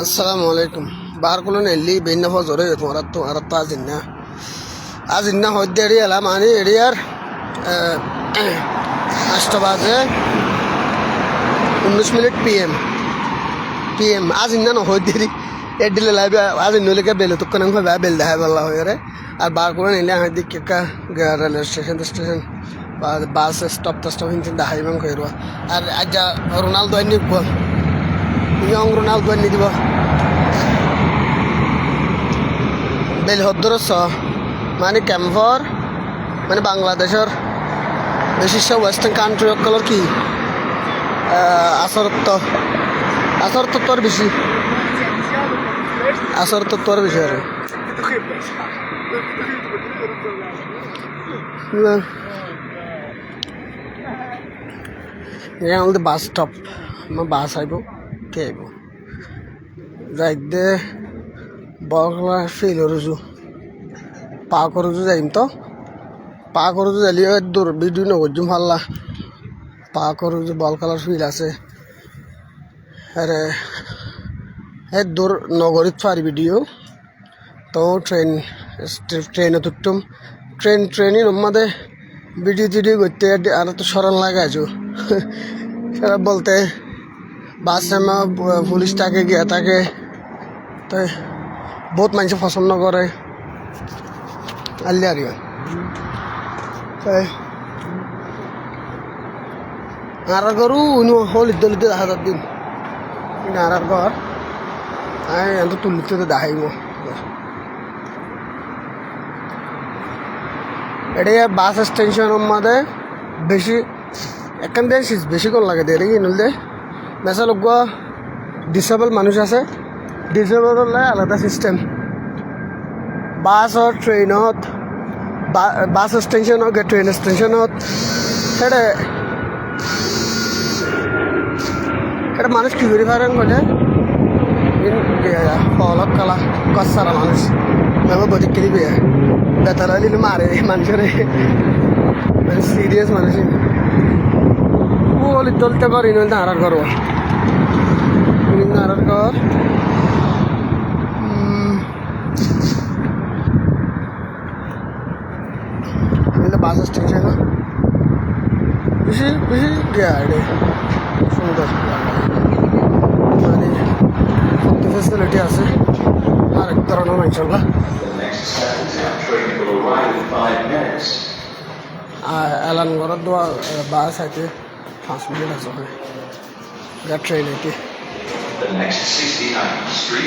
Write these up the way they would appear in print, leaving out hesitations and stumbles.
আসসালামু আলাইকুম বার কোনো নেলি বেন্ন ফজরে তোমার তো আজিন্না হদ্দে এড়ি এলাম মানে এড়িয়ার 8টা বাজে 19 মিনিট পিএম আজিন্না নহদ্দেরি এডিলে লাইবে আজিন্নলিকে বেলে তো কানাং ভাবে বেল দেখাই বলা হয়ে রে আর বার করে নিলে আমার দিকে রেল স্টেশন বাস স্টপ হিনতে দেখাই মান কইর আর আজ রোনালদো আনি বল ইয়ং রোনালদো আনি দিব বেল হদ্দরস মানে ক্যাম্পর মানে বাংলাদেশের বিশিষ্ট ওয়েস্টার্ন কান্ট্রি সকলের কি আসরত্বর বেশি আসরত্বর বেশি আর আমাদের বাস স্টপ আমার বাস আইব কে আইব যাই দে বকলা ফিল করছো পা করছো যাইম তো পা করছো যাইলে দূর ভিডিও নগরজুম পাল্লা পা করছো বল খেলার ফিল আছে আরে দূর নগরীত পারি ভিডিও তো ট্রেনে তুটুম ট্রেনই মধ্যে ভিডিও করতে আর তো সরল লাগাইছো সেটা বলতে বাস টাইমে পুলিশ থাকে গিয়া থাকে তো বহুত মানুষ পছন্দ করে আল্লি আর আর গরু হল ইদ্দলিতে দেখা যার দিন আর ঘর এত তুলিতে তো দেখাইব এটা বাস স্টেশনের মধ্যে বেশি এখান দিয়ে বেশিক্ষণ লাগে দেরি নলে মেসা লোক ডিসেবল মানুষ আছে ডিসেবল হলে আলাদা সিস্টেম বাসত ট্রেনত বাস স্টেশনত ট্রেন স্টেশনত এটা মানুষ কি করি পারেন বলে ফলত কালা কসারা মানুষ মেমো বদি কিনি বিয়ে বেতারা দিলে মারে মানুষের মানে সিরিয়াস মানুষ বলি চলতে পারি না হারার ঘর হারার ঘর বাস স্টেশন বেশি গাড়ি সুন্দর মানে ফেসিলিটি আছে আর এক ধরনের ইনশাল্লাহ এলান ঘরের দোয়া বাস আছে 5 মিনিট আছে ট্রেন এটি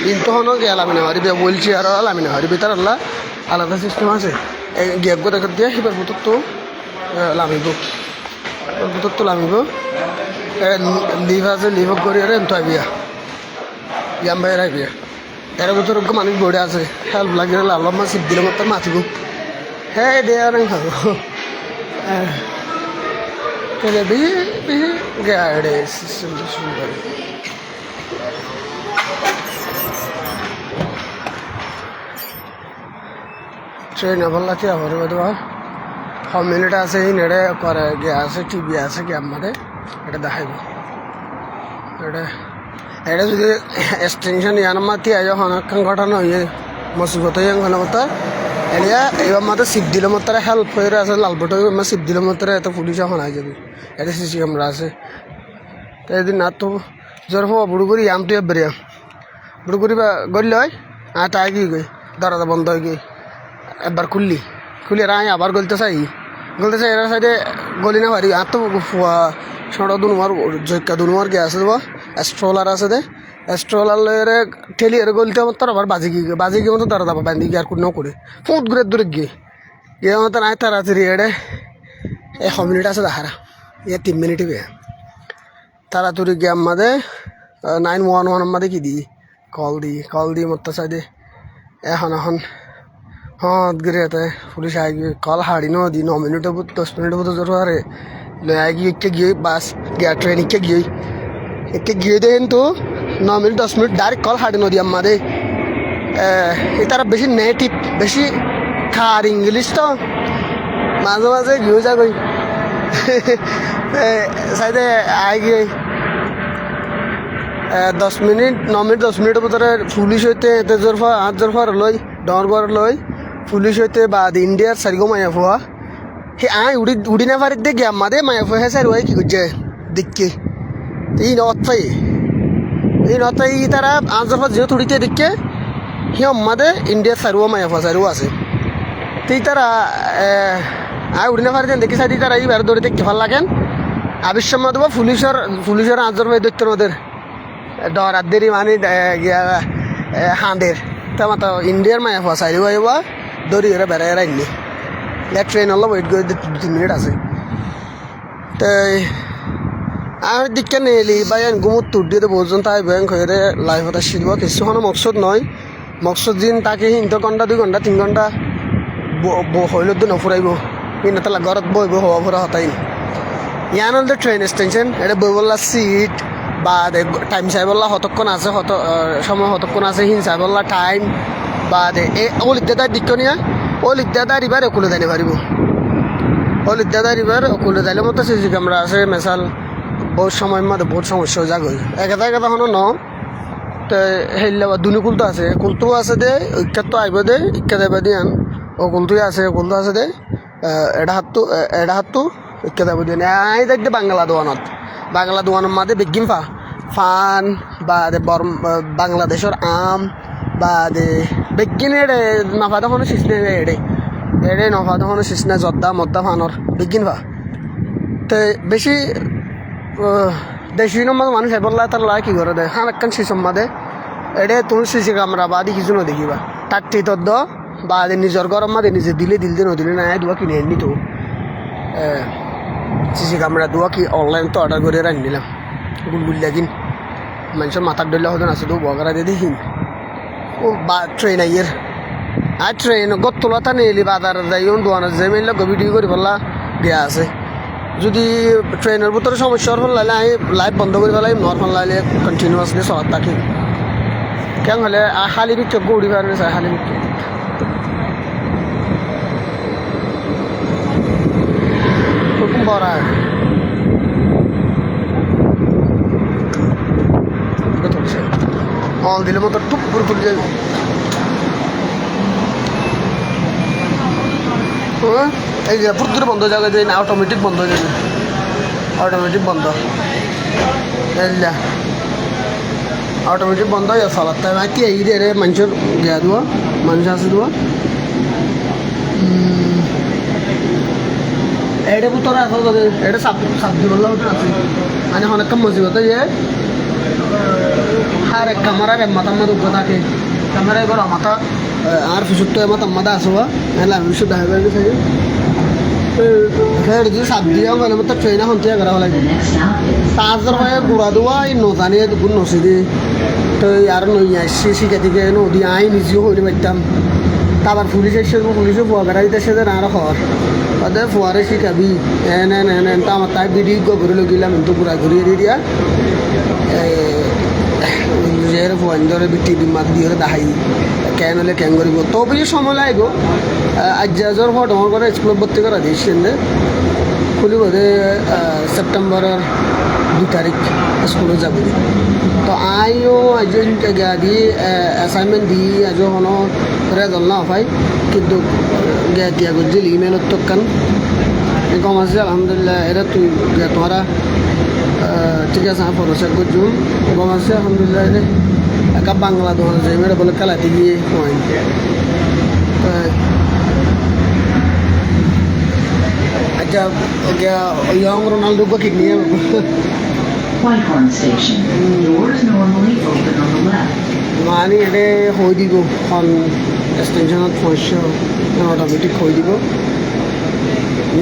কিন্তু হনো গেলাম না হারিবে বলছি আর আলামি না হারিবে তার আল্লাহ আলাদা সিস্টেম আছে গেপ গো দেখা দিয়ে এবার বুতর তো লামিব লিভ আছে লিভ করি আরে তো আইবিয়া ইয়াম বাইরে আইবিয়া এর ভিতর মানুষ বড়ে আছে হেল্প লাগিয়ে আল্লাহ সিপ দিলে মতো মাতিব হ্যাঁ দে আর খাবো তাহলে বেশি গাড়ি সিস্টেম সুন্দর ট্রেন আবার দেওয়া মিনিট আছে এই নেড়ে করে গে আছে টিভি আছে কি আমাদের এটা দেখাইব এটা যদি এক্সটেনশন ইয়ানমাতি আয় অনেকক্ষণ ঘটনা হয়ে মসিবত হয়ে ঘনমতা এলিয়া এবার মাত্র সিপ দিলে মতো হেল্প হয়ে আছে লালবট সিপ দিলে মতো এত পুলিশ এখন আই যাবি এটা সিসি ক্যামেরা আছে তো এদিন না তো জ্বর হবো বুড়ুগুড়ি আম তুই বেরিয়াম বুড়ুগুড়ি বা গড়লে হয় আর তাই কি গই দরজা বন্ধ হয়ে গই একবার খুললি রায় আবার গলতে চাই এর সাইডে গলি না পারি আর তো ছোট দুনুমার জৈকা দুনুমার গে আছে দেবো স্ট্রলার আছে দে স্ট্রলার লয়ে ঠেলি এর গলিতে আমার তোর আবার বাজি গিয়ে মতো দরজা বান্ধি গিয়ে আর কোনো করে ফুট দূরে গিয়ে মতো নাই তাড়াতাড়ি এড়ে 1 মিনিট আছে দেখারা 3 মিনিটই বে তাড়াতাড়ি গিয়ে আমাদের 911 আমাদের কি দিই কল দিই মতো সাইডে এখন हाँ गिरे पुलिस आएगी कल हाड़ी न दी 9 मिनट 10 मिनट जरूर आ रहे ले आएगी गई बस गया ट्रेन गई दे तो 9 मिनट 10 मिनट डायरेक्ट कल हाड़ी न दी हमारे तारा बेसि नेटिव बेसि खार इंग्लिश तो माजे माजे गई जा गई शायद आएगी 10 মিনিট 9 মিনিট 10 মিনিটের ভিতরে পুলিশ হইতে এতে জোরফা হাত জোরফা লই ডর ঘর লই পুলিশ হইতে বাদ ইন্ডিয়ার সারিগো মায়া ফুয়া হে আই উড়ি না পারি দেখি আমাদের মায়া ফুয়া হ্যাঁ স্যার ওই কি করছে দেখকে এই নত পাই তারা আজ জোরফা যেহেতু উড়িতে দেখকে হি আমাদের ইন্ডিয়ার সারুয়া মায়া ফুয়া সারুয়া আছে তুই তারা উড়ি না পারি দেখি সারি তারা এইবার ধরে দেখতে ভাল লাগেন আবিষ্যমা দেবো পুলিশের আজ জোরফা দেখতে ওদের ডরার দেরি মানে হাঁদের তার ইন্ডিয়ার মায়া ফুয়া সারি হইবা দৌড়ি ওরা বেড়াই রাইনি এক ট্রেন হলো ওয়েট করে 2-3 মিনিট আছে তাই আর দিককে নেলি বা গুমুর তুর দিয়ে বহুজন তাই ব্যাংক হয়ে লাইফ হতে শিখব কিছু কোনো মকসদ নয় মকসদ দিন তাকে হিন্ত ঘন্টা 2 ঘন্টা 3 ঘন্টা হইল তো নফুরাইব কিন্তু তাহলে ঘরত বইব হওয়া ফুরা হতাই ইয়ান হল ট্রেন স্টেশন এটা বই বললা সিট বা টাইম চাই বললা হতক্ষণ আছে সময় হতক্ষণ আছে হিন চাই বললা টাইম বা ও লিখতে দিক নিয়া ও লিখতে এবার অকুলে দাইলে পারিব ও লিখতে এবার অকুলে দাইলে মতো সিসি ক্যামেরা আছে মেশাল বহুত সময় মধ্যে বহুত সমস্যা যাগ একেটা হনো ন তো হেললে দুনি কুলতো আছে কুলতো আছে দে ইক্কাত তো আইব দে ইক্কা দেবা দিয়ান ও কুলতোই আছে কুলতো আছে দে এটা হাতটো ইক্কা দেব দিয়ান আই দেখতে বাংলা দোয়ানের মাঝে বেগিম ফান বা বাংলাদেশের আম বা বেগিন এড়ে নফা তখন শিসনে এড়ে নফা তখন শিসনে জর্দা মদ্দা ফানর বেগিন তো বেশি দেশি নম্বর মানুষ বললা তার লাই কি করে দেয় হান একখান শিশম মাদে এড়ে তুমি সিসি ক্যামেরা বাদি কিছু না দেখিবা তার টিতর দ বা নিজের গরম মাদে নিজে দিলে নদিলে না দুয়া কিনে আনি তো সিসি ক্যামেরা দুয়া কি অনলাইন তো অর্ডার করে রাখি নিলাম গুলগুল লাগিন মানুষের মাথার ডলে হতো আছে তো বগরা দিয়ে দেখিন ও বা ট্রেন আইয়ের আর ট্রেন গতলাতা নেলি বাজার যাই দোয়ানের যে মেলে ভিডিও করে বললা গিয়া আছে যদি ট্রেনের ভিতরে সমস্যা হল লাইলে আমি লাইভ বন্ধ করে ফেলাই নর্মাল লাইলে কন্টিনিউয়াসলি চলার থাকি কেন হলে খালি বিক্ষেপ উড়ি পারে চাই খালি বিক্ষেপ খুব বড় অল দিলে মতো টুপ করে তুলে যাবে এই যে পুরো বন্ধ জায়গায় যাই না অটোমেটিক বন্ধ হয়ে যাবে অটোমেটিক বন্ধ অটোমেটিক বন্ধ হয়ে চলার তাই মাইতি এই রে মানুষের গিয়া দেওয়া মানুষ আছে দেওয়া এটা ভিতরে আছে এটা সাবজি বললাম আছে মানে অনেক মজিবতে যে আর এক ক্যামেরার মাথার মধ্যে উঠে থাকে ক্যামেরা এবার মাথা আর পিছুর তো মাথা মাথা আসবা নাহলে আমি শুধু দেখা যাবে যদি সাবজি মানে মতো ট্রেনে হন্তিয়া করা হলে তাজর ভাই গুড়া দেওয়া এই নজানিয়ে দুপুর নসি দিয়ে তো আর নই আসছি শিখে থেকে নদী আই নিজেও হইলে পারতাম তারপর পুলিশ এসে পুলিশও ফুয়া বেড়া দিতে এসে আর হর তাদের ফুয়ারে শিখাবি এন তো আমার তাই বিড়ি ঘুরে গেলাম কিন্তু ঘুরা ঘুরিয়ে দিয়া নিজের ফোন ধরে টিভি মাত দিয়ে দেখাই কেন হলে কেন করিব তো বেশি সময় লাগব আজ যাজর ফটো করে স্কুলে ভর্তি করা দিয়েছেন খুলিব সেপ্টেম্বরের 2 তারিখ স্কুলে যাব তো আইও আজ গিয়া দি অ্যাসাইনমেন্ট দি আজ কোনো রেজাল্ট না পাই কিন্তু গিয়া দিয়া করছিল ইমেলত তো কান কম আছে আলহামদুলিল্লাহ এরা তুই তোমরা ঠিক আছে আমি ভরসা করছি কম আছে আলহামদুলিল্লাহ একা বাংলা দোকান আছে মেয়েরা বলে খেলাতে গিয়ে পয়েন্ট আচ্ছা ইয়ং রোনাল্ডো কিক নিয়ে মানে এটা হয়ে দিব এখন এক্সটেনশনত পয়সা অটোমেটিক হয়ে দিব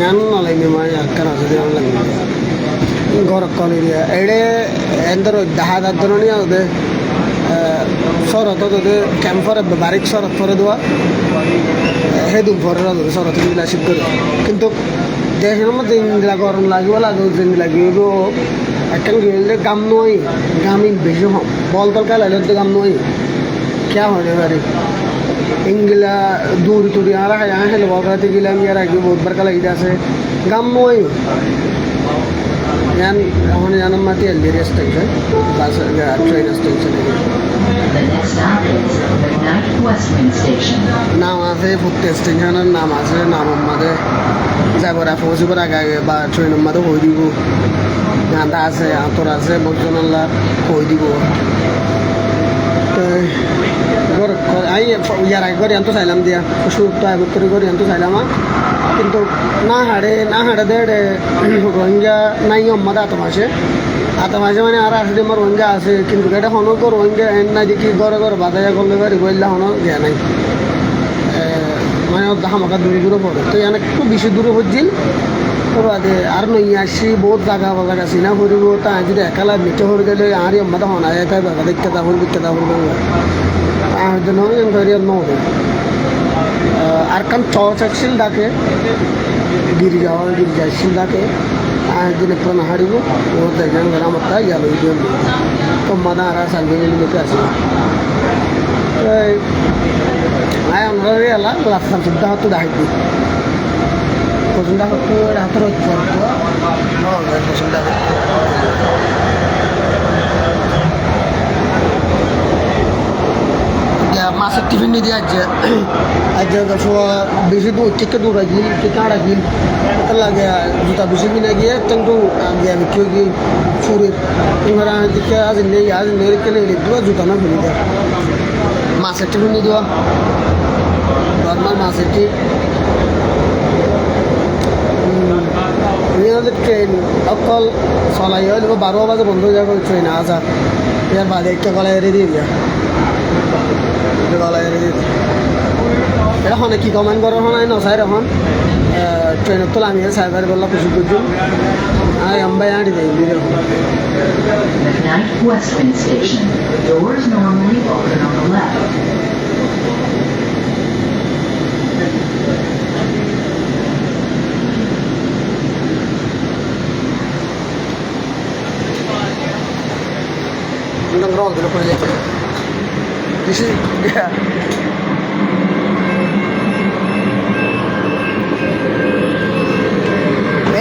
ഞാൻ നല്ലതിനുമായി ആൾക്കാർ അസുഖം গরকলি দিয়া এড়ে এন্দর দাহা দাদনি আদে সরত দে ক্যাম্পরে বারিক সরত করে দেওয়া হে দুপুরে সরত গিলা শীত করে কিন্তু দেশের মধ্যে ইন্দিরা গরম লাগিব লাগিব একটা গেলে গাম নয় গামিন বেশি বল তল কালাইলে তো গাম নয় কে হয় বাড়ি ইংলা দূরি টুরি আর হেলে বলতে গেলাম ইয়ার আগে বহুত বার কালাই আছে গাম নয় yan এখন জানাম মাটি এলডিরি station bus train station The next stop is McKnight Westman Station. নাম আছে প্রত্যেক স্টেশনের নাম আছে নাম আমাদের যাবার পৌঁছিবার আগে আগে বা ট্রেন আমাদের হয়ে দিব গাঁদা আছে আতর আছে বর্জনাল্লা হয়ে দিব তো ইয়ার আগে করে এত চাইলাম দিয়া সুপ্ত আগত্তরি করে এত চাইলাম কিন্তু না হাড়ে দেড়ে রোহিঙ্গা নাই আমাদের আতমাসে মানে আর আসলে আমার রোহিঙ্গা আছে কিন্তু এটা হনো তো রোহিঙ্গা এন নাই দেখি ঘরে ঘরে বাজারে করলে পারি বললে হনো গিয়া নাই মানে হামাকা দূরে পড়ে তো এখানে একটু বেশি দূরে হচ্ছিল তো বাদে আর নই আসি বহুত জায়গা বাজার আছি না করিব তা যদি একালা মিঠে হয়ে গেলে আরই আমাদের হনায় তাই বাবা দেখতে যাবো আর জন্য নহবে আর কারণ চর্চ আসছিল ডাকে গির্জা আসছিল ডাকে আর দিনে পুরো হারিব ও দেখেন আমার তাই গেল তো মাদা আর সালবে লোকে আসে আমরা এলা রাস্তা সুদ্ধা হতো দেখাইতে পছন্দ হতো হাতের হচ্ছে পছন্দ মাছের টিফিন নিয়ে দিয়ে আজ বেশি দূর থেকে দূর গিল কাঁড়া গিল লাগে জুতা বেশি কিনে গিয়ে কিন্তু গিয়ে বিক্রি গিয়ে ফুরের এবার দিকে আজ নেই কেনে দেওয়া জুতা না ফেলে দেওয়া মাছের টিফিন নিয়ে দেওয়া নর্মাল মাছের টিপ ট্রেন অকল চলাই হইলে 12 বাজে বন্ধ হয়ে যাবে ট্রেন আসা এর বাদে একটা গলায় এড়ে দিয়ে দিয়া গলায় এড়ে দিয়ে এটা হনে কি কমেন্ট করার হয় নসাই এখন ট্রেনের তো আমি সাইবার বললাম খুশি করছি আম্বাই আঁটি দেয় McKnight Westman Station. Doors normally open on the left. Nongkrong dulu pun aja. Di sini dia.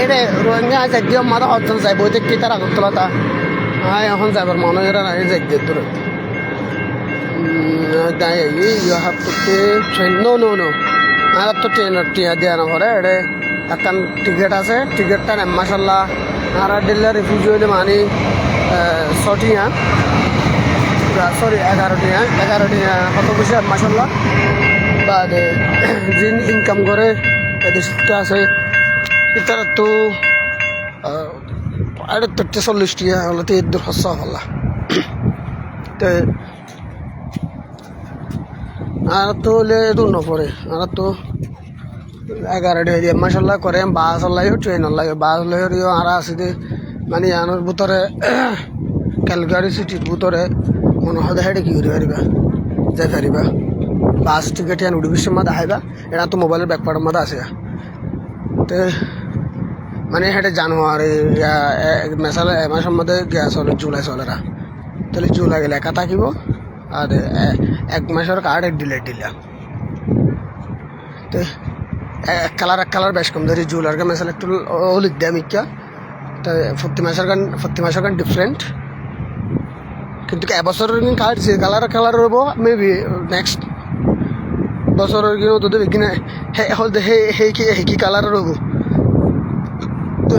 Ini ruangnya aja dia marah hotel saya buat kita ragu telata. এখন যাবার মনে হয় না এই যাইতে দূরে তাই you have to pay train নো আর তো ট্রেনের টিয়া দেওয়া না করে এটা এখন টিকিট আছে টিকিটটা নেই মাসাল্লাহ আর দিল্লা রিফিউজি হইলে মানে 6 টিয়া সরি 11 টিয়া কত বেশি মাসাল্লাহ বা যিনি ইনকাম করে এদেশটা আছে তারা তো আরে 40 টিয়া হলে তো এর হসা হল্লা তো আর তো হলে দূর ন পড়ে আর তো 11 টিয়া মাসাল্লাহ করে বাস হল্লাই ট্রেন হল্লাই বাস হল্লাই আর আসে মানে আনোর ভিতরে ক্যালকারি সিটির ভিতরে মনে হয় হেঁটে কি করে পারিবা যাই পারিবা বাস টিকিট ইয়ান উড়িষ্যার মধ্যে আইবা এটা তো মোবাইলের ব্যাকপার্টের মধ্যে আছে তো মানে হেঁটে জানুয়ারি মেসালে এমাসের মধ্যে গ্যাস চলে জুলাই চলেরা তাহলে জুলাই গেলে একা থাকিব আর 1 মাসের কার্ড ডিলে তো এক কালার বেশ কম ধরি জুলার গান মেসালে একটু লিখ দেয় মিকা তো প্রতি মাসের গান ডিফারেন্ট কিন্তু এবছরের কার্ড সে কালার রব মেবি নেক্সট বছরের কিনে তো দেবে কিনা হল কি কালার রব তো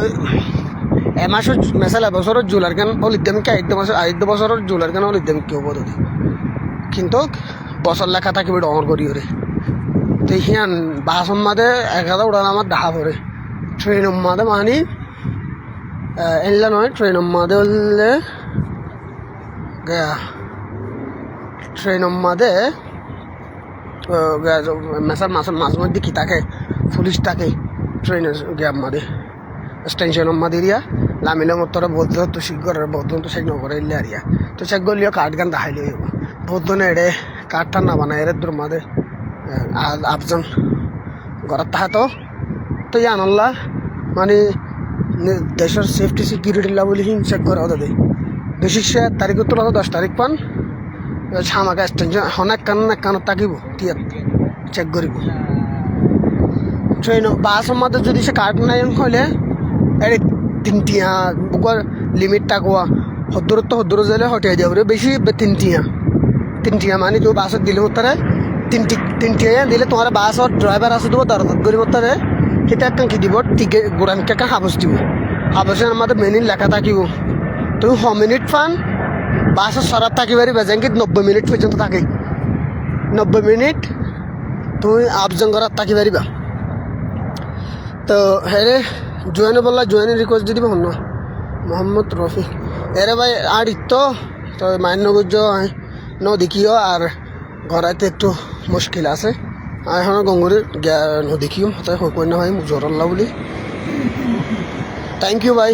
এমাসের মেসালে এবছরের জুলার গান লিখদাম কি আইদ্য বছরের জুলার গান লিখদাম কি হবো দাদি কিন্তু বছর লেখা থাকিবে ডর করি ওরে তো হিয়ান বাসন মাদে 1000 উড়ান আমার দেখা পড়ে ট্রেন মাদে মানি এনলা নয় ট্রেন মাদে হলে ট্রেন মাদে মেসার মাঝে মধ্যে কি থাকে পুলিশ থাকে ট্রেনের গ্যাপ মাদে স্টেশন মাদে দিয়া লামিলে মতর বৌদ্ধ তো শিখ করে বৌদ্ধ তো শেখ নগরে এলে আরিয়া তো শেখ গলিও কাঠ গান দেখাইলে বৌদ্ধ না এড়ে কাঠটা না বানায় এর দূর মাদে আটজন ঘরের তাহা তো আনল্লা মানে দেশের সেফটি সিকিউরিটি বলে চেক করে ওদের বেশি 7 তারিখ তো 10 তারিখ পান ছামাকে স্টেশন অনেক কান থাকিব টিয়াত চেক করিব ট্রেন বাসের মধ্যে যদি সে কার্ড নাই হইলে তিনটিয়া বুকৰ লিমিট তাকোৱা সদ্দূৰ যালে হটিয়াই দিয়া বেশি তিনটিয়া মানে তো বাছত দিলে হতারে তিনটিয়া দিলে তোমার বাছত ড্রাইভার আছে দেবো দরদ গরিব হতারে সেটা একটা কি দিব টিকে গোড়ামিকে একটা হাবস দিব হাবসের আমাদের মেনিন লেখা থাকিব তুমি 6 মিনিট ফান বাসত সরাব থাকি পারিবা যেন 90 মিনিট পর্যন্ত থাকে 90 মিনিট তুমি আপজন করার থাকি পারিবা তো হেরে জয়েনে বললা জয়েনে রিকোয়েস্ট দিব হন মোহাম্মদ রফি এরে ভাই আর ইতো তো মান্য গুজ ন দেখিও আর ঘরাইতে একটু মুশকিল আছে আর এখন গঙ্গুরির নদেখিও তাই কইনা ভাই জোরাল্লা বলি থ্যাংক ইউ ভাই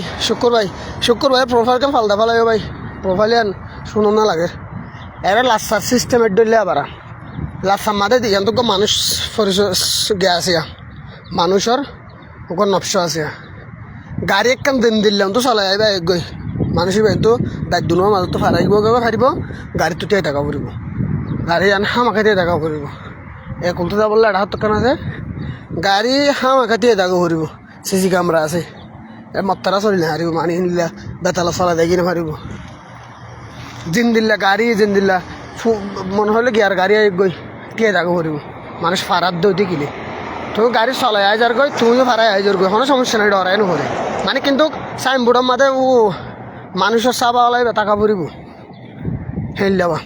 শুক্র ভাই প্রোফাইল কেন ফালদা ফালাইও ভাই প্রোফাইলে আন শুনো না লাগে এরা লাসার সিস্টেমের ডলে আবার লাসার মাদে দিয়ে তো মানুষ পরিচয় গে আছে মানুষের ওখান নবশ আছে গাড়ি একখান দিন দিলাম তো চলাই আইবা এক গই মানুষের বাইন তো দায়িত্ব দুনোর মাজত তো ফারাইব ফারিব গাড়ি তো টিয়ে টাকা পড়ব গাড়ি আন হামাকে দিয়ে টাকা পড়ব কুলতে যা বললে 78 টাকা আছে গাড়ি হামাকে দিয়ে টাকা পড়ব সিসি ক্যামেরা আছে মত্তারা চলিলে হারিব মানি নিলা বেতালা চলা দেয় কিনে পারিব জিন্দিল্লা মনে হলে কি আর গাড়ি গই টিয়ে টাকা পড়ব মানুষ ফারার দইতে কিনে তুমি গাড়ি চলাই আয় যার গই তুমিও ফারাই আয় যার গই কোনো সমস্যা নাই ডরাই নকরে মানে কিন্তু সাইনবোর্ডের মাঝে ও মানুষের চাবা ওলাই টাকা পড়ব হেল যাবা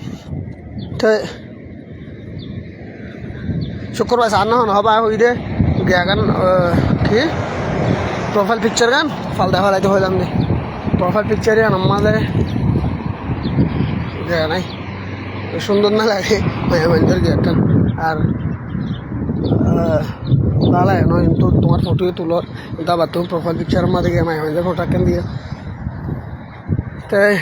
তো শুক্রবার সার না হবা হই দে গিয়া গান কি প্রোফাইল পিকচার গান ফালদা ফালাইতে হইলাম নি প্রোফাইল পিকচারে আমাদের গিয়া নাই সুন্দর না লাগে মায়া মাইন্ডের গিয়া গান আর ভালো নয় তো তোমার ফটো তুলোর দাবার তুমি প্রোফাইল পিকচারের মধ্যে গিয়ে মায়া মাইন্ডের ফটো কেন দিয়ে তাই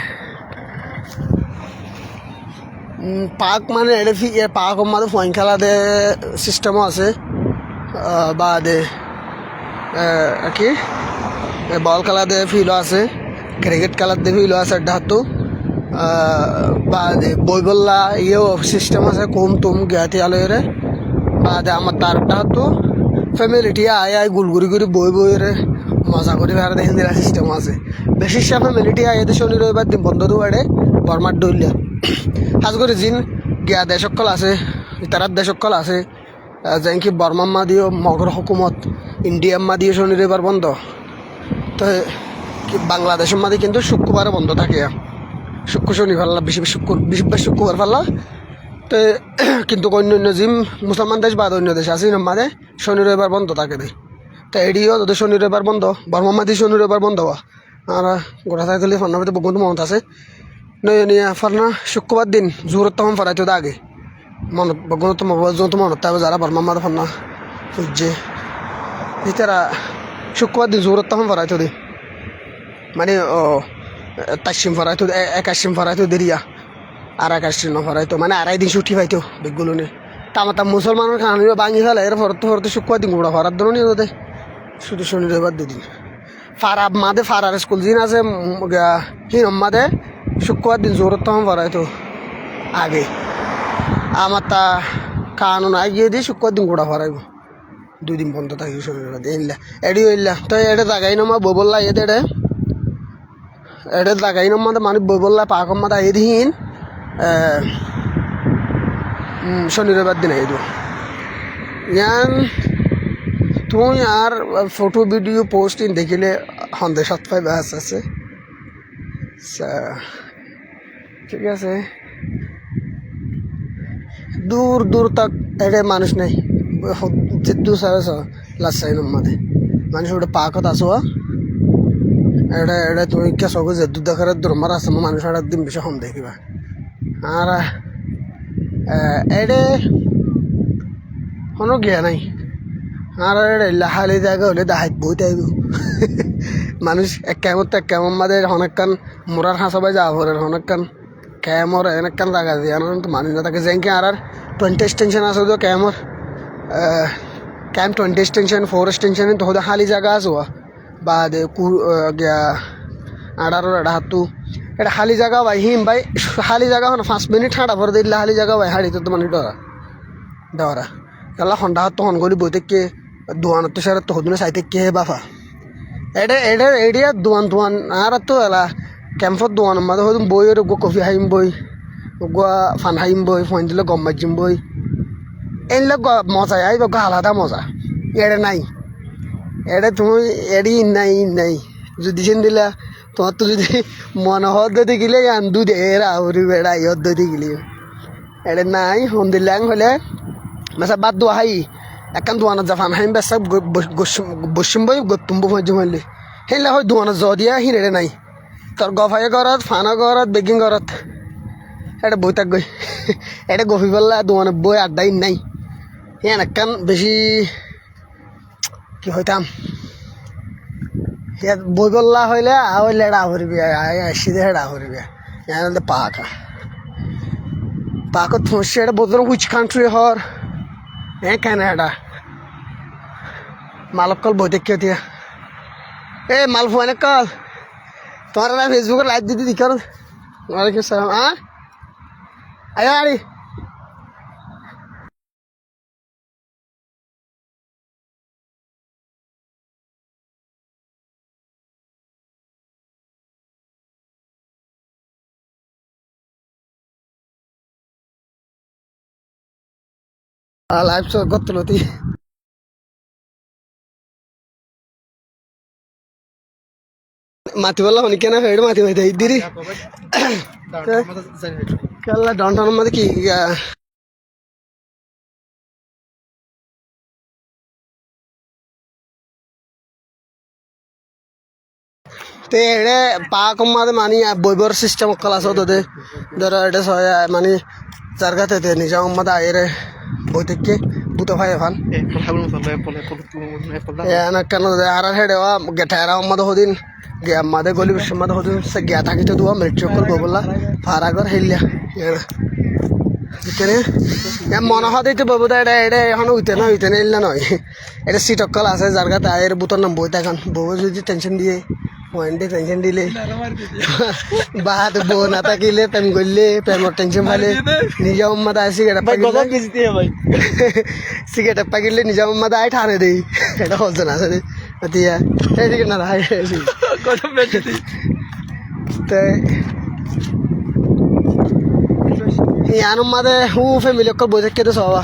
পার্ক মানে এটা পার্কের মধ্যে ফয়েন খেলা দে সিস্টেমও আছে বা দে কি বল খেলা দে ফিলও আছে ক্রিকেট খেলার দে ফিলও আছে ডাহাতো বা দে বই বললা ইয়েও সিস্টেম আছে কম তুম জ্ঞাতি আলোয়রে বা দে আমার তার ডাহাতো ফ্যামিলিটি আয় গুলগুড়ি করে বই রে মজা করে ভাড়া দেখেন দিলা সিস্টেম আছে বেশি ফ্যামিলিটি আয় এদের শনি রবিবার দিন বন্ধ দুয়ারে বর্মার দৌলিয়া সাজ করে জিন গিয়া দেশকল আছে ইতারার দেশকল আছে যেন কি বর্মাম্মা দিও মগর হুকুমত ইন্ডিয়াম্মা দিয়ে শনি রবিবার বন্ধ তো কি বাংলাদেশের মাঝে কিন্তু শুক্রবারে বন্ধ থাকে শুক্র শনি ফাল্লা বেশি শুক্রবার ফাল্লা তো কিন্তু অন্য জিম মুসলমান দেশ বাদ অন্য দেশ আছে মাঝে শনি রবিবার বন্ধ থাকে দেয় তো এডিও তোদের শনি রবিবার বন্ধ বর্মাম্মা দিয়ে শনি রবিবার বন্ধ হওয়া আর গোটা থাকলে ফান্নাতে বন্ধু মনত আছে নিয়ে ফারনা শুক্রবার দিন জোহর তখন ফারাইতো আগে মনত বগুনত মনত তাই যারা বর্মাম্মাদ ফান্না সূর্যে তারা শুক্রবার দিন জোহর তখন ফারাইতো দে মানে তাসিম ফারাইতো 21 ফারাইতো দেরিয়া আর 21 ফারাইতো মানে আড়াই দিন ছুটি পাইতো বেগুলো নিয়ে তামাতা মুসলমানের খানি ভাঙি ফেলে এর ফরতে শুক্রবার দিন গোড়া ফারার ধরো নিয়ে ওদের শুধু শনি রবিবার দুদিন ফারা মাদে ফারার স্কুল দিন আছে হিন মাদে শুক্রবার দিন জোর তখন ফারাইতো আগে আমার তা কানুন আগিয়ে দিয়ে শুক্রবার দিন গোড়া ফারাইব 2 দিন বন্ধ থাকি শনি রবিবার ইল্লা এডিও ইল্লা তো এটা জাগাই না মা বই বললা এদের এটা জাগাই না মাদে মানে বই বললা পাকম মাদা এই দিন শনি রবিবার দিন আইব ইয়ান তুই আর ফটো ভিডিও পোস্ট দেখিলে সন্দেশত পাই বাস আছে ঠিক আছে দূর তক এটা মানুষ নাই দু সাড়ে লাস্ট সাইন মাদে মানুষ ওটা পাকত আসো এটা তুমি কে সব যে দুধ দেখার দরমার আছে মানুষ আর দিন বেশি কম দেখিবা আর এটা কোনো গিয়া নাই আর লাহালি জায়গা হলে দাহাইত বইতে আইব মানুষ এক কেমন মাদে অনেকক্ষণ মোরার হাসাবাই যাওয়া পরে অনেকক্ষণ ক্যামর অনেকক্ষণ জায়গা দিয়ে তো মানুষ না থাকে যেন কি আর 20 এক্সটেনশন আছে তো ক্যামর ক্যাম 20 এক্সটেনশন 4 এক্সটেনশন তো খালি জায়গা আছে বা দে গিয়া 18 এটা খালি জায়গা ভাই হিম ভাই খালি জায়গা হন 5 মিনিট হাঁটা পরে দিলে খালি জায়গা ভাই হাঁড়িতে তো মানে ডরা গেলা সন্ধ্যা তখন গলি বই থেকে দোয়ানত সারা তো হদিনে চাই থেকে বাফা এডিয়া দুয়ান আর তো এলা ক্যাম্পত দুয়ান মাঝে হয়তো বই ওর কফি হাইম বই ফান হাইম বই ফোন দিলে গম মাজিম বই এনলে মজা আই আলাদা মজা এড়ে নাই এড়ে তুমি এডি নাই যদি সেন দিলা তোমার তো যদি মনে হদ্দি গিলে দুধ এরা হরি বেড়া হদ্দি গিলি এড়ে নাই হন দিলাং হলে মেসা বাদ দোয়া হাই একান দোয়ানত যা ফান হাইম বেসা বসিম বই গতুম্বু ফজি মারলি সেইলা হয় দোয়ানত জ দিয়া হিনেড়ে নাই তোর গফাই ঘরত ফানা ঘরত বেগিং ঘরত এটা বই থাক গই এটা গফি বললা দোয়ানত বই আড্ডাই নাই হ্যাঁ একান বেশি কি হইতাম বই বললা হইলে হইলে এটা হরিবি সিধে এটা হরিবি এনে পাকত ফসছে এটা বলতো হুইচ কান্ট্রি হর হ্যাঁ ক্যানাডা মালক কল বই দেখে দিয়া এ মাল ফোন কল তোমার না ফেসবুকে লাইভ দিদি দিকার ওয়ালাইকুম আসসালাম আয় আরে লাইভ করতে মাতি বললা হনি কেন হেড মাতি মাতি দিদি কেলা ডাউনটাউন মধ্যে কি তে এড়ে পাক মাঝে মানি বইবর সিস্টেম ক্লাস হতো ধরো এটা মানে যার কাছে নিজা মাদে আয়েরে বই থেকে বুতো ভাই ফান কেন আর হেডে গেঠারা মাদে হদিন মাদে গলি মাদে হদিন সে গিয়া থাকিতে দুয়া মৃত্যু কল ববলা ফারাগর হেলিয়া মনে হয় দিতে ববু এটা এটা এখন উইতে না এলে নয় এটা সিট অকল আছে যার কাছে আয়ের বুতর নাম বই থাকান বউ যদি টেনশন দিয়ে পয়েন্টে টেনশন দিলে বাহাত বউ না থাকিলে প্রেম করলে প্রেমর টেনশন পাইলে নিজা উম্মাদ আয় সিগারেট পাকিলে নিজা উম্মাদ আয় ঠানে দেই এটা হচ্ছে না আছে দিয়া এইদিকে না ইয়ানোর মাঝে হু ফ্যামিলি অকল বই থাকতে সবা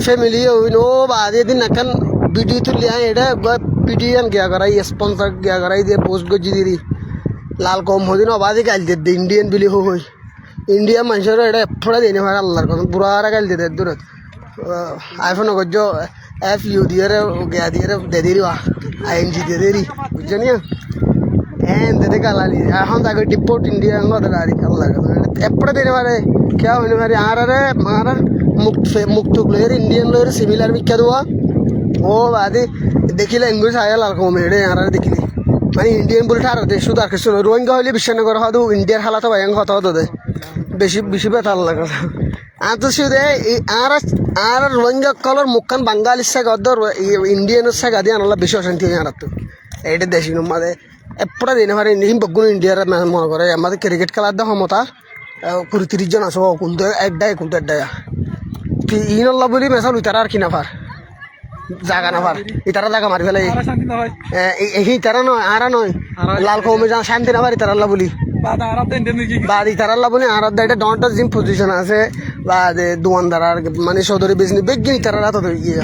ফ্যামিলি ও বাদ দিন নাকান ভিডিও তুলি এটা পিডিএম গিয়া করাই স্পন্সর গিয়া করাই দিয়ে পোস্ট গজি দিদি লাল কম হদিন অবাধি গাল দিয়ে ইন্ডিয়ান বিলি হই ইন্ডিয়া মানুষের এটা এফড়া দিয়ে ভাই আল্লাহর কথা বুড়া গাল দিয়ে দূরত আইফোন গজ FU দিয়ে গিয়া দিয়ে দে দিরি ING দিয়ে দেরি বুঝছো নিয়া হ্যাঁ দে গালালি এখন তাকে ডিপোর্ট ইন্ডিয়া গাড়ি আল্লাহর কথা এফড়া দিয়ে পারে क्या होने वाले मारा मुक्त प्लेयर इंडियन प्लेयर सिमिलर भी क्या हुआ वो आदि देखी लैंग्वेज आया लाल मेरे यार देखी মানে ইন্ডিয়ান বলে ঠার হতে শুধু আর কিছু নয় রোহিঙ্গা হইলে বিশ্বাসনগর হতো ইন্ডিয়ার হালাতো ভয়ঙ্কর হতো হতো বেশি বেশি বেতাল লাগে আর তো শুধু আর রোহিঙ্গা কলর মুখান বাঙালির সাথে অদর ইন্ডিয়ানের সাথে আদি আনলা বেশি অশান্তি হয় আর তো এইটা দেশি মাঝে এপড়া দিনে পারে বগুন ইন্ডিয়ার মনে করে আমাদের ক্রিকেট খেলার দা ক্ষমতা 30 জন আছো কোনটা কোনটা ইনল্লা বলি মেসাল উইতারা আর কি নাফার জাগা নাফার ইতারা জাগা মারি ফেলে এই তারা নয় আরা নয় লাল কমে যা শান্তি নাফার ইতারাল্লা বলি বাদ ইতারাল্লা বলি আর এটা ডনটা জিম পজিশন আছে বা দোয়ানদার আর মানে সদরি বিজনেস বেগিন ইতারা তো ইয়ে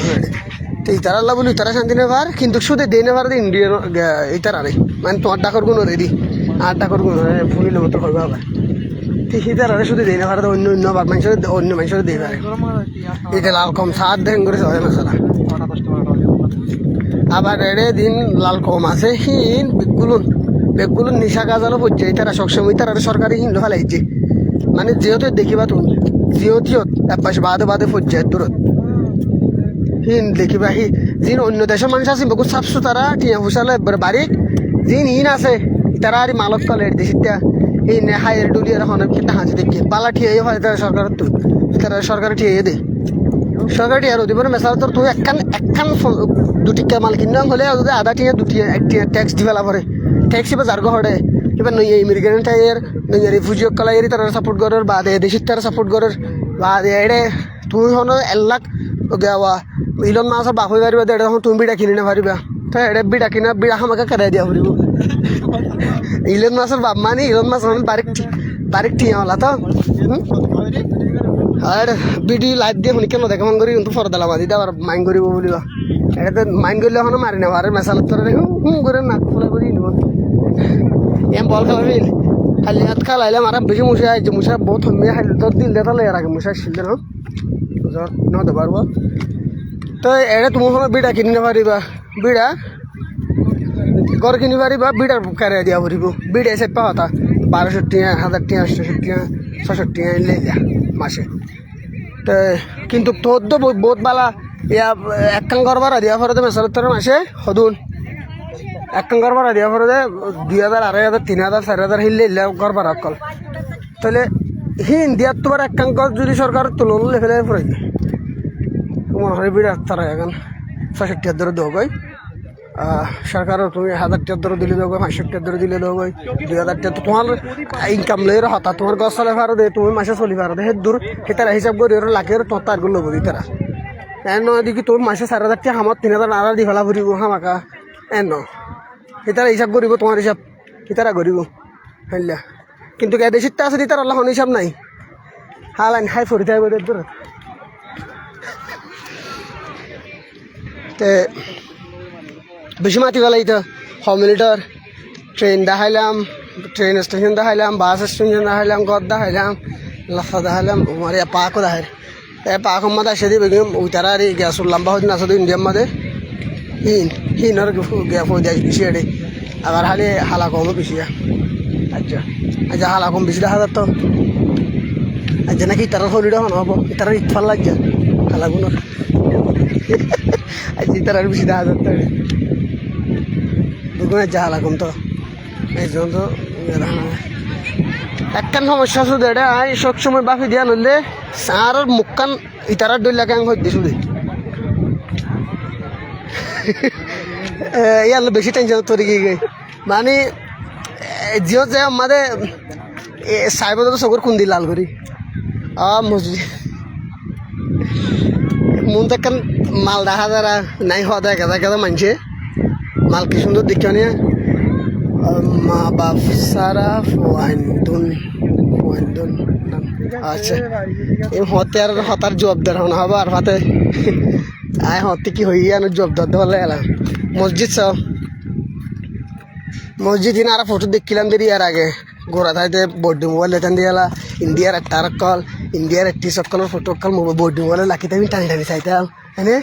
তো ইতারাল্লা বলি ইতারা শান্তি নাফার কিন্তু শুধু দে নাফার ইন্ডিয়ান ইতারা রে মানে তোমার ডাকর গুণ রেডি আর ডাকর গুণ ফুলিলে মতো করবে আবার ঠিকাদার শুধু দেয় না ভারত অন্য অন্য মানুষের দিয়ে পারে এটা লাল কম 7 দিন করে হয় না সারা আবার এড়ে দিন লাল কম আছে হিন বেগুলো নিশা গাজালো পর্যায়ে তারা সবসময় তারা সরকারি হিন্দু ফেলাইছে মানে যেহেতু দেখিবা তুমি যেহেতু একপাশে বাদে পর্যায়ে দূরত হিন দেখিবা যিনি অন্য দেশের মানুষ আছে বেগুন সাফসু তারা টিয়া ফুসালে বাড়ি যিনি হিন আছে তারা আর মালত কলের দেশিটা এই হাইয়ের ডুলিয়ার এখন কিনা হাঁচি দেখি পালা ঠিয়ে হয় তারা সরকারের তো তারা সরকারে ঠিয়ে দেয় সরকার টিয়ার হতে পারে মেসাল তোর তুই একখান দুটিকা মাল কিনা হলে আধা টিয়া ট্যাক্স দিবেলা পরে ট্যাক্স এবার যার ঘরে এবার নই ইমিগ্রেন্ট টাইয়ের নই রিফিউজি কলাই তারা সাপোর্ট করার বা দেশির তারা সাপোর্ট করার বা এড়ে তুই হন 1 লাখ গাওয়া ইলন মাসের বাপ হয়ে পারিবা দেড় তুমি বিটা কিনে না পারিবা তো এটা বিড়া কিনা বিড়া আমাকে কেড়ে দিয়া ফুরিব ইলন মাছের বাপ মানে ইলন মাছ মানে বারিক টিয়া হলা তো আর ভিডিও লাইভ দিয়ে শুনি কেন দেখা মন করি কিন্তু ফরদালা মাদি আবার মাইন করিব বলিব এটাতে মাইন করলে এখন মারি নেব আর মেসালত তোর করে নাক ফুলা করি নিব এম বল খেলাবি খালি হাত খেলাইলাম আর বেশি মশা আইছে মশা বহুত হমিয়া খাইলে তোর দিল দে তাহলে এর আগে মশা আসছিল না নতে পারবো তো এটা তুমি কোনো বিড়া কিনে পারিবা বিড়া ঘর কিনি পারিবা বিড়ার কারে দিয়া পারিব বিড়া এসে পাওয়া 1200 টাকা 1000 টাকা 800 টাকা 600 টাকা লেগা মাসে তো কিন্তু তোর তো বহুত বালা ইয়া এক কাম করবার দিয়া পরে মেসালত তোর মাসে হদুন এক কাম করবার দিয়া পরে 2000 2500 3000 4000 হিললে করবার অকল তাহলে হি ইন্ডিয়ার তোমার এক কাম কর যদি সরকার তুলন লেভেলে পড়ে মনে হয় বিড়া তারা এখন 600 টাকার ধরে দেবো গই সরকারও তুমি 1000 টাকার ধরে দিলে দেবো 500 টাকার ধরে দিলে দেবো 2000 টাকা তোমার ইনকাম লই হতা তোমার গছ চলে পারো দে তুমি মাসে চলি পারো দে দূর সেটারা হিসাব করি লাখের তোর গুলো লবো তারা এন দেখি তোর মাসে 4000 টাকা আমার 3000 আড়া দি ফেলা ফুরিব হামাকা এন সেটারা হিসাব করিব তোমার হিসাব সেটারা করিব হইলা কিন্তু দেশিরটা আছে তার আল্লাহ হিসাব নাই হালাইন হাই ফরি থাকবে দূর তে বেশি মাতি গেলাই তো 100 মিনিটর ট্রেন দেখাইলাম ট্রেন স্টেশন দেখাইলাম বাস স্টেশন দেখাইলাম গদ দেখাইলাম লাফা দেখাইলাম আমার পাকও দেখাই পাক মাদে আসে দিবে ওই তারা আর গ্যাস লম্বা হচ্ছে না শুধু ইন্ডিয়ার মাদে হিনর গ্যাস হয়ে যায় বেশি এড়ে আবার হালে হালা কমও বেশি আচ্ছা আচ্ছা হালা কম বেশি দেখা যাত আচ্ছা নাকি তারা শরীরটা হন হবো তারা ইটফাল লাগছে হালাগুলোর আচ্ছা তারা বেশি দেখা যাত দুগুণের যা হালা কম তো এই জন্য তো একখান সমস্যা শুধু এটা সবসময় বাফি দিয়া নইলে আর মুখখান ইতারার ডইলা কেন হইতে শুধু ইয়ার বেশি টেনশন তোর কি মানে জিও যে আমাদের সাইব তো চকুর কুন্দি লাল করি মসজিদ মন তো একখান মাল দেখা যারা নাই হওয়া দেখা দেখা মানছে মাল কি সুন্দর দেখছো নিয়ে মা বাপ সারা ফোয়াইন্দুন আচ্ছা এই হতে আর হতার জবাবদার হন হবো আর হাতে আয় হতে কি হই আনো জবাবদার দেওয়া এলাম মসজিদ সব মসজিদ দিন আর ফটো দেখছিলাম দেরি আর আগে গোড়া থাইতে বোর্ডে মোবাইল লেখান দিয়ালা ইন্ডিয়ার একটা কল ইন্ডিয়ার একটি সকলের ফটো কল বোর্ডে মোবাইলে লাখিতে আমি টানি টানি চাইতাম হ্যাঁ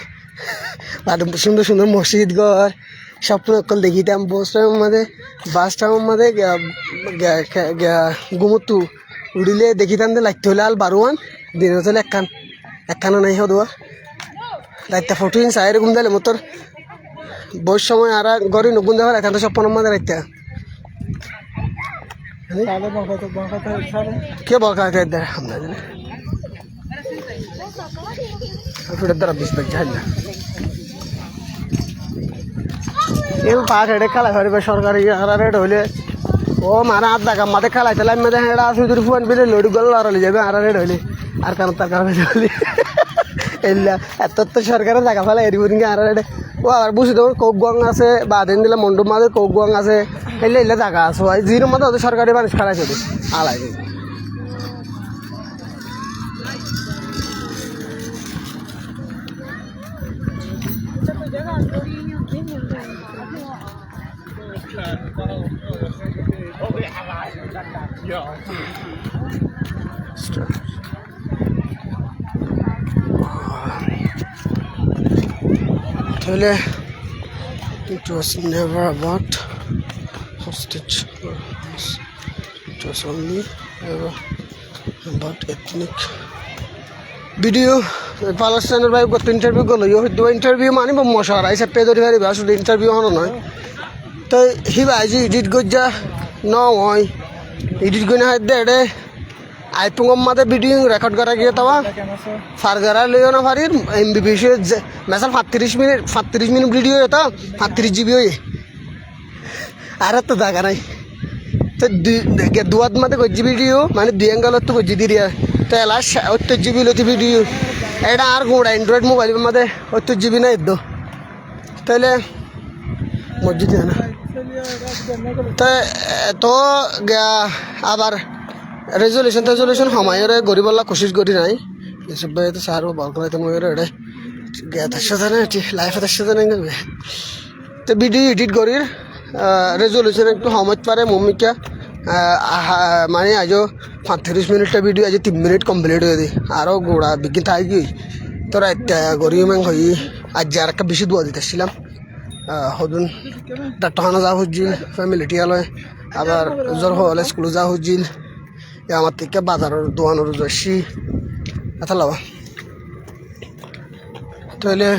সুন্দর সুন্দর মসজিদ ঘর স্বপ্ন কল দেখিতাম বাসটার মধ্যে গুমতু উড়িলে দেখিতাম যে লাগতে হলে আল বারোয়ান দিনের চলে একখানা নাই হদুয়া রাইতা ফটো চাই এরকম দিলে মোটর বয়স সময় আর গড়ি নগুন দেওয়ার এখান স্বপ্নের মধ্যে রাইতা কে বকা দেয় আমরা দ্বারা বিশ ব্যাগ ঝাল না এই পাঁচ হেডে খেলা পারিবে সরকারি রেট হইলে ও মারা হাত দেখা মাঠে খেলাইতে লাইন মেধে হেডা আসুই যদি ফুয়ান পেলে লড়ি গেল লড়ালি যাবে আর রেট হইলে আর কারণ তার কারণে হইলে এলা এত তো সরকারে জায়গা ফেলা এরি করি আর রেটে ও আর বুঝি দেবো কোক গং আছে বাদেন দিলে মন্ডপ মাঝে কোক গং আছে এলে এলে জায়গা আছে জিরোর মধ্যে ওদের সরকারি মানুষ খেলাইছে আলাই তাহলে it was never about hostage. It was only ever about ethnic video. Palestinian ভাই কত ইন্টারভিউ করলো ইন্টারভিউ মানিব মশার আইসা পে ধরে পারিবে আসলে ইন্টারভিউ হনো নয় তো হিবা আজি এডিট গজ্জা ন হয় এডিট গনে হাত দে এডে আইপুঙ্গম মাদে ভিডিও রেকর্ড করা গিয়ে তাওয়া ফারগারা লইও না ফারির এমবিবিএস মেসাল 35 মিনিট ভিডিও এটা 35 জিবি হয়ে আর তো জায়গা নাই তো দুয়াদ মাদে গজ্জি ভিডিও মানে দুই অ্যাঙ্গেল তো গজ্জি দিয়া তো এলা 70 জিবি লতি ভিডিও এটা আর গোড়া অ্যান্ড্রয়েড মোবাইল মাদে 70 জিবি না এদ্দ তাহলে মসজিদ না তো তো আবার রেজলিউশন হমায়রে গরিবল্লা কোশিশ করি নাই এসব তো সার বল করে তো ময়ূর এড়ে তার সাথে না লাইফে তার সাথে নাই তো ভিডিও এডিট করি রেজলিউশন একটু সময় পারে মম্মিকা মানে আজও 35 মিনিটটা ভিডিও আজ 3 মিনিট কমপ্লিট হয়ে দিই আরও গোড়া বিজ্ঞান থাকি গই তোরা একটা গরিব ম্যাং হই আজ আর একটা বেশি দোয়া দিতেছিলাম হদুন ডাক্তারখানা যাওয়া হচ্ছিল ফ্যামিলি টিয়ালয় আবার জ্বর হলে স্কুলে যাওয়া হচ্ছিল আমার থেকে বাজারের দোকানের যাচ্ছি এত লাভ তাহলে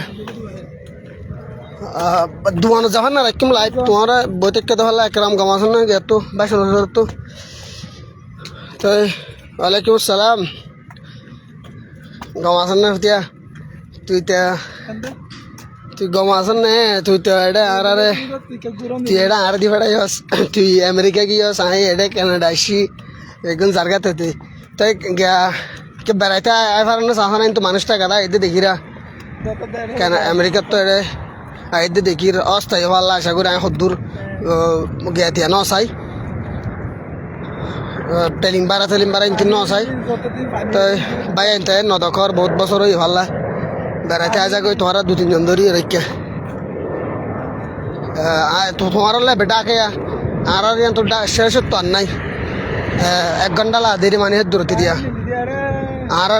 দোকানে যাওয়ার না একদম লাইট তোমার বই থেকে দেওয়া একরাম গামাছেন না এত 22,000 তো ওয়ালাইকুম আসসালাম গামাছেন না হতিয়া তুই গমাছেন না তুই তো এটা আর তুই এটা আর দি ফেড়াই হস তুই আমেরিকা গিয়েস আই এটা কানাডা আসি একদম জায়গাতে তুই তাই বেড়াইতে আয় পারেন না চাষা নাই তো মানুষটা গাদা এতে দেখিরা কেন আমেরিকার তো এটা এতে দেখির অস্থায়ী ভালো আশা করি আমি সদ্দূর গিয়া দিয়া ন চাই টেলিং বাড়া ইনকি ন চাই তো বাই আনতে নদখর বহুত বছর হই ভাল্লা বেড়াইতে আজা গই তোমার 2-3 জন ধরি রেখে তোমার ডাকে আর তো শেষ তো আর নাই 1 ঘন্টা দেরি মানে দূরতি দিয়া আর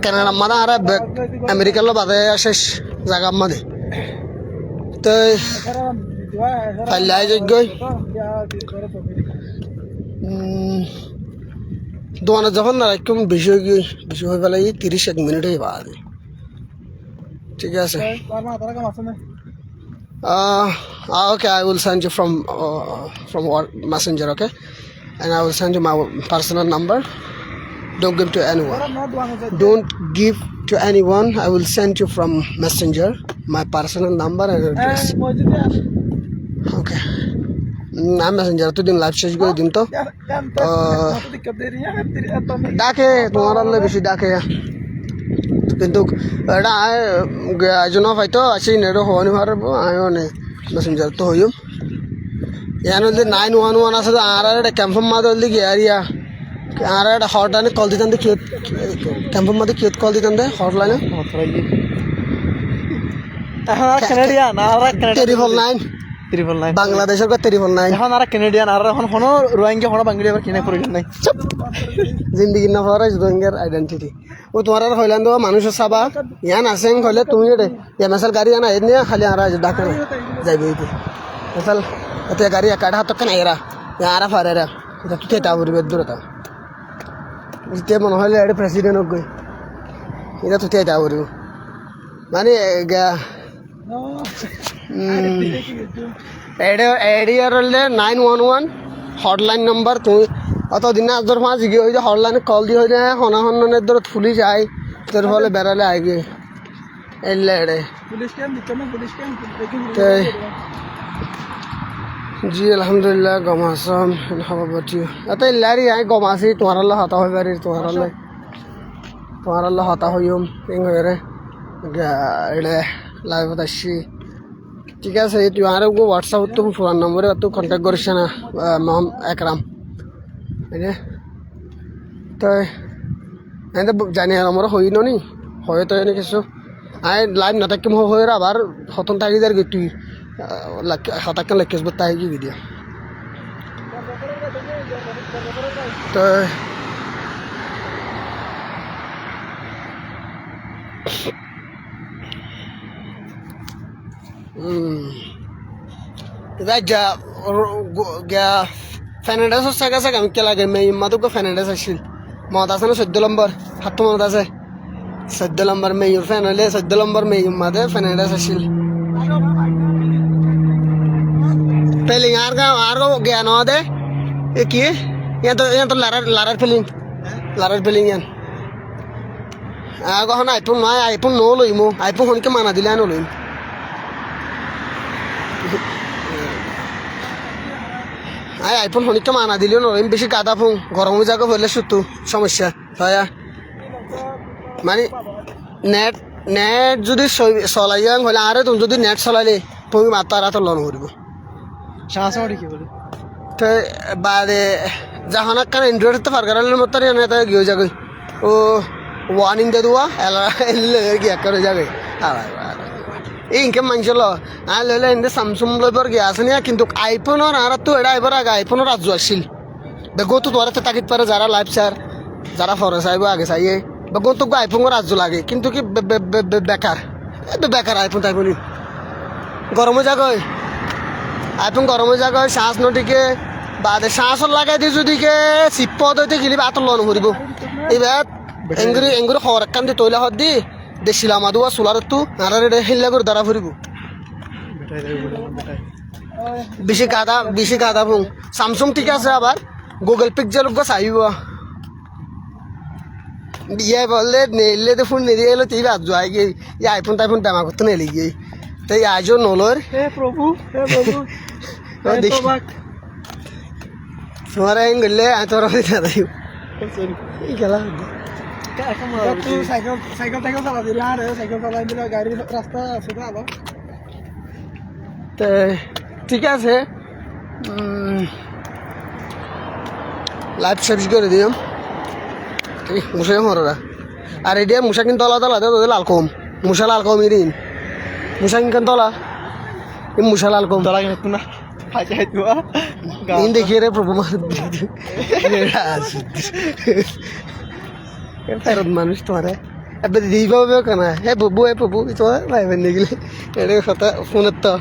কানাডা মাদা আর আমেরিকার বাদে শেষ জায়গা মাদে তো পাল্লাই গই দোকানে যখন না একদম বেশি হয়ে পেলে 30 মিনিট হয়ে পাওয়া যায় ঠিক আছে okay I will send you from what messenger okay and I will send you my personal number don't give to anyone I will send you from messenger my personal number and address okay I'm messenger তো দিন live শেষ করে দিন তো ডাকে তোমার বেশি ডাকে কিন্তু এটা আয়োজন হয়তো আছে নেটো হওয়ানি পারবো আমিও নেই মেসেঞ্জার তো হইম ইয়ান 911 আছে আর একটা ক্যাম্পম মাদ হলদি কি এরিয়া আর একটা হটলাইনে কল দিতাম দে কিয়ত ক্যাম্পম মাদে কিয়ত কল দিতাম দে হটলাইনে কানাডিয়ান আর টেলিফোন 9 বাংলাদেশের কো টেলিফোন 9 এখন আর কানাডিয়ান আর এখন কোনো রোহিঙ্গা কোনো বাঙালি আবার কিনে প্রয়োজন নাই জিন্দগি না হওয়ার রোহিঙ্গার আইডেন্টিটি ও তোমার আর হইলাম তো মানুষের চাবা ইয়ান আছে হলে তুমি রে এমএসএল গাড়ি আনা এনে খালি আর ডাকা যাইবে এসল এতে গাড়ি কাটা হাত কেন এরা আর ফারেরা এটা তুই তা বলবে দূরতা ইতে মনে হলে এটা প্রেসিডেন্ট হোক গই এটা তুই তা বলব মানে এডিয়ার হলে 911 হটলাইন নাম্বার তুমি অত দিন আজর পাঁচ গিয়ে হয়ে যায় হটলাইনে কল দিয়ে হয়ে যায় হনের দূর ফুলি যায় তোর ফলে বেড়ালে আগে এলে এড়ে জি আলহামদুলিল্লাহ গমাসম সভাপতি এত ইল্লারি আই গমাসি তোমার হতা হয়ে পারি তোমার হতা হইম রে এড়ে লাইভত আসছি ঠিক আছে তুই আর হোয়াটসঅ্যাপ তো ফোন নম্বরে তো কন্ট্যাক্ট করিস না একরাম তো জানি আমার হই নি হয়ে তো এনে কিছু আই লাইভ না থাকি হয়ে আবার হতন থাকি যার গে তুই হতাক্কা লেখিস তাই কি দিয়া তো ফেনাডাস সাগা সাগা আমি লাগে মেয়ে মাদুক ফেনাডাস আসছিল মত আছে না 14 নম্বর হাত মত আছে 14 নম্বর মেয়র ফ্যান হলে 14 নম্বর মেয়র মাদে ফেনাডাস আসছিল পেলিং আর জ্ঞান দে এ কি তো লারার পেলিং ইয়ান আগহন আইফোন নয় আইফোন ন লইমো আইফোন হনকে মানা দিলে আনো লইম আইফোন হনিকে মানা দিলেও নইম বেশি কাদা ফুং গরম জায়গা হলে শুধু সমস্যা হয় মানে নেট যদি চলাইয়া হলে আরে তুমি যদি নেট চলাইলে তুমি মাতার লন করব সাহসমারি কি বলে তো বাদে যখন একখান এন্ড্রয়েড তো ফারগারের মতো এনে তো গিয়ে যাবে ও ওয়ান ইন দে দুয়া এলা এলে গিয়ে করে যাবে এই ইনকে মানছিল আর লইলে এনে স্যামসুং লইবার গিয়ে আসে না কিন্তু আইফোনের আর তো এটা এবার আগে আইফোনের রাজ্য আসছিল বেগো তো তোরাতে তাকিত পারে যারা লাইভ চার যারা ফরে চাইব আগে চাইয়ে বেগো তো আইফোনের রাজ্য লাগে কিন্তু কি বেকার বেকার আইফোন টাইফোনই গরমে জাগয় আইফোন গরমে জাগয় শ্বাস নটিকে বাদে শ্বাসর লাগাই দিয়ে যদি কে চিপ হইতে গেলি বাত লন ভরিব এইবার এঙ্গুরি খবর একখান দিয়ে তৈলা হত দি দেশিলা মাদুয়া সোলার তো আর হিল্লা করে দ্বারা ফুরিব বেশি গাদা ফুং স্যামসুং ঠিক আছে আবার গুগল পিক্সেল চাইব ইয়ে বললে নেলে তো ফোন নিয়ে এলো তুই বাদ যাই গিয়ে এই আইফোন টাইফোন বেমা করতে নেলি গিয়ে তাই আজও নলর প্রভু তোমার আইন গেলে আমি তোর খেলা সাইকেল সাইকেল টাইকেল চালা দিলে আর সাইকেল চালাই দিলে গাড়ির রাস্তা আছে তো আবার তো ঠিক আছে লাইভ সার্ভিস করে দিও মুসাই মরা আর এদিকে মুসা কিন্তু তলা তলা তোদের লাল কম মুসা লাল কম ইরিন মুসা কিন্তু তলা মুসা লাল কম তলা কিন্তু না ফাইতে হাইতো ইন দেখিয়ে রে প্রভু মার ফেরত মানুষ তোমার এবার দিবা কেন হ্যাঁ প্রভু তোমার ভাই বোন গেলে এটা কথা ফোনের তো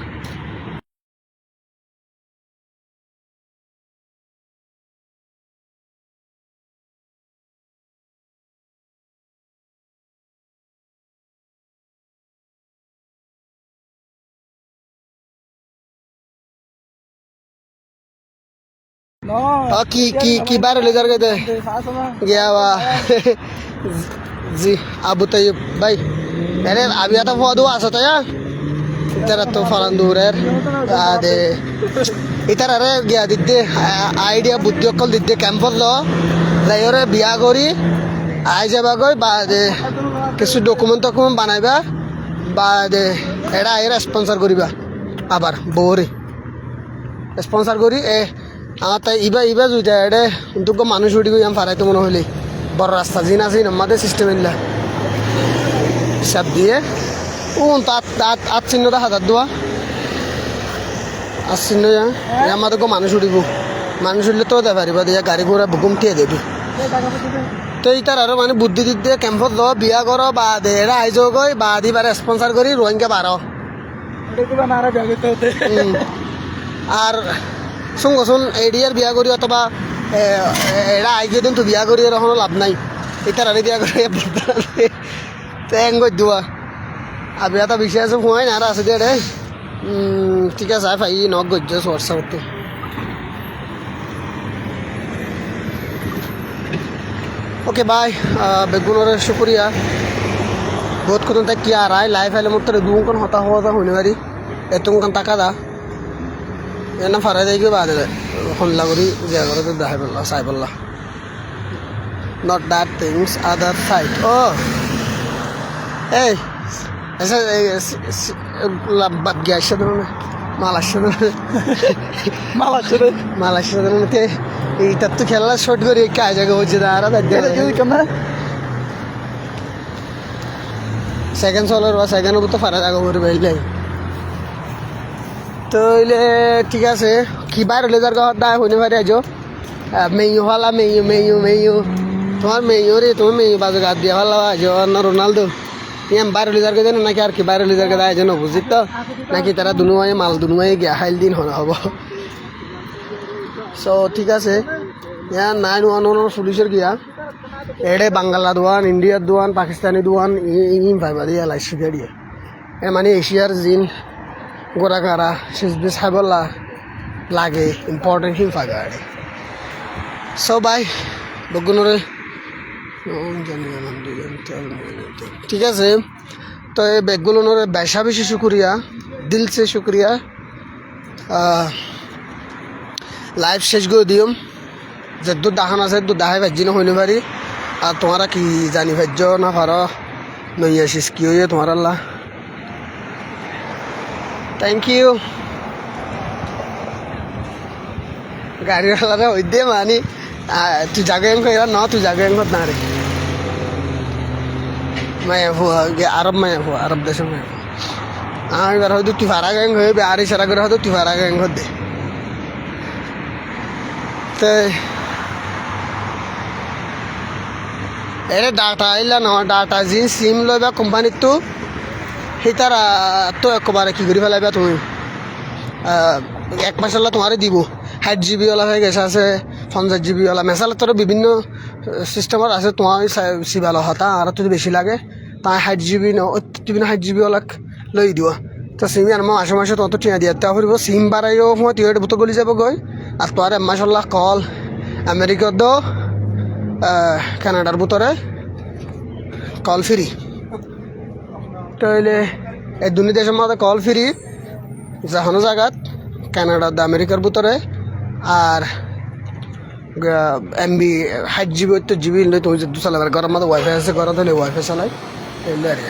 কি बार लेजर गए थे गया हुआ जी आप बताइए भाई अरे अभी आता हुआ दो आ सकता है इधर तो फलन दूर है आधे इधर अरे गया दिद्दे आइडिया बुद्धि अक्कल दिद्दे कैंपस लो लाइरे बिया करी आइ जाबा गई बाद কিছু ডকুমেন্ট বানাইবা बाद এটা আইরা স্পন্সর করিবা আবার বউরে স্পন্সর করি এ আমার তাই ইবা জুইটা এটা কিন্তু মানুষ উঠি আমি ফারাইতে মনে হইলে বড় রাস্তা জিন আছে আমাদের সিস্টেম এলা হিসাব দিয়ে ও আট চিহ্নটা হাজার দোয়া আট চিহ্ন আমাদের মানুষ উঠিব মানুষ উঠলে তো দেয় পারিবা দিয়ে গাড়ি ঘোড়া বুকুম টিয়ে দেবে তো এইটার আরো মানে বুদ্ধি দিক দিয়ে ক্যাম্পত লো বিয়া করো বা এরা আইজ গই বা দিবার স্পন্সর করি রোহিঙ্গা বাড়াও আর শুন এডিয়ার বিয়া করি অথবা এরা আইগে দিন তো বিয়া করি এরকম লাভ নাই এটার আরে বিয়া করে ট্যাং করে দেওয়া আর বিয়াটা বেশি আছে হয় না আর আছে দিয়ে রে ঠিক আছে ভাই নক গজ্জ সরসা করতে ओके बाय बेगुनर शुक्रिया बहुत खुद तक क्या आ रहा है लाइफ है मुझे दूँ कौन होता हुआ था होने वाली तुम कन तका था ये ना फरा देगी बाद हल्ला करी जय करो तो दाहे बल्ला साई बल्ला not that things other side ओ ए ऐसा गया शब्द में মালয়েশিয়া মধ্যে এইটা তো খেলা শর্ট করে কাজ জায়গা হচ্ছে আর সেকেন্ড সোলার বা সেকেন্ড তো ফারা জায়গা করে বেরলে তো এলে ঠিক আছে কি বাইর হলে যার কথা হইতে পারে আজ মেয়ু হলা মেয়ু তোমার মেয়ু রে তুমি মেয়ু বাজে গাদ দিয়া ভালো আজ না রোনাল্ডো এম বাইর হলে যার কথা নাকি আর কি বাইর হলে যার কথা আজ না বুঝি তো নাকি তারা দুনুমাই মাল দুনুমাই গিয়া হাইল দিন হনা হব সো ঠিক আছে ইয়ার 911 পুলিশের গিয়া এডে বাংলা দোয়ান ইন্ডিয়ার দোয়ান পাকিস্তানি দোয়ান ইন ভাইবা দিয়া লাইসি দিয়ে এ মানে এশিয়ার জিন গোড়াগাড়া শেষ বেশ হাইবলা লাগে ইম্পর্টেন্ট হিম ফাগা সো বাই বগুনরে ঠিক আছে তো এই ব্যাগগুলোর বেশা বেশি শুক্রিয়া দিল সে শুক্রিয়া লাইভ শেষ করে দিও যে দুধ দাহান আছে দুধ দাহাই ভাজি না হইলে পারি আর তোমারা কি জানি ভাজ্য না পারো নই আসিস কি হইয়া তোমার আল্লাহ থ্যাংক ইউ গাড়িওয়ালারা ওই দিয়ে মানি তুই জাগেন কইরা ন তুই জাগেন না রে মায়া হুয়া আরব মায়া হুয়া আরব দেশে মায়া আমি এবার হয়তো তুই ভাড়া গ্যাং হয়ে আর ইশারা করে হয়তো তুই ভাড়া গ্যাং দে তো এরে ডাটা আইলা ন ডাটা যি সিম লইবা কোম্পানির তো সেই তার তো একবারে কি করে ফেলাইবা তুমি 1 মাসের তোমারে দিব 60 GB ওলা হয়ে গেছে আছে 50 GB ওলা মেসালে তোর বিভিন্ন সিস্টেমের আছে তোমার সিবালো হতা আর যদি বেশি লাগে তাই 60 GB ন 60 GB ওলা লই দিও তো সিম আর মাসে মাসে তত টিয়া দিয়ে তা হইব সিম বাড়াইও সময় তুই বুতো গলি যাব গই আর তোর মাশাআল্লাহ কল আমেরিকা দো কানাডার ভিতরে কল ফ্রি তাহলে এই দুই দেশের মধ্যে কল ফ্রি যখন জায়গাত কানাডা আমেরিকার ভিতরে আর MB 60 GB 70 GB তুমি যদি চালাবার ঘরের মধ্যে ওয়াইফাই আছে ঘরে তাহলে ওয়াইফাই চালাই এলে আর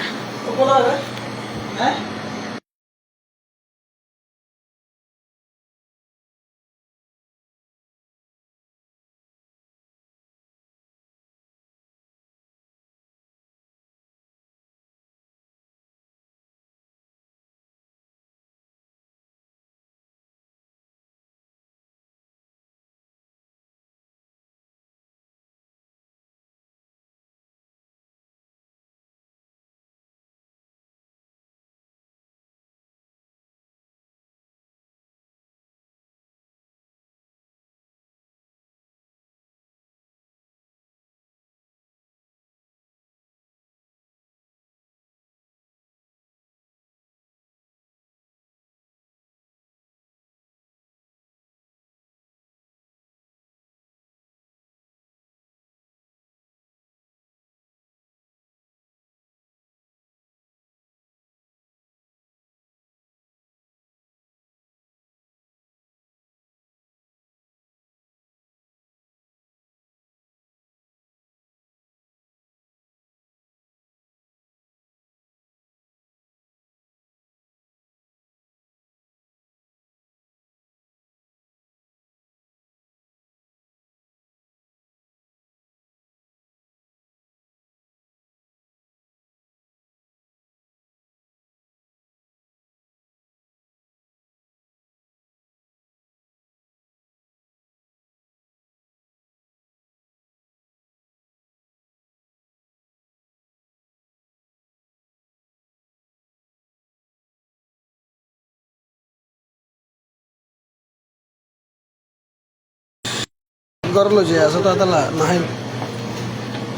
ঘর লই যায় আছে তো তালা নাই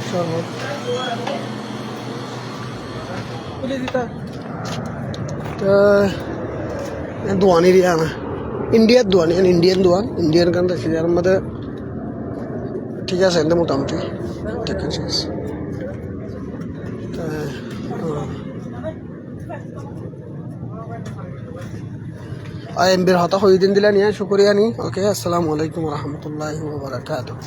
সব বলে দিতা তো দোয়ান এরিয়া না ইন্ডিয়ার দোয়ান ইন্ডিয়ান দোয়ান ইন্ডিয়ান গান দেখি যার মধ্যে ঠিক আছে এতে মোটামুটি ঠিক আছে এমবির হতা হয়ে দিন দিলা নিয়ে শুক্রিয়া নি ওকে আসসালামু আলাইকুম রহমতুল্লাহি ওয়া বারাকাতুহু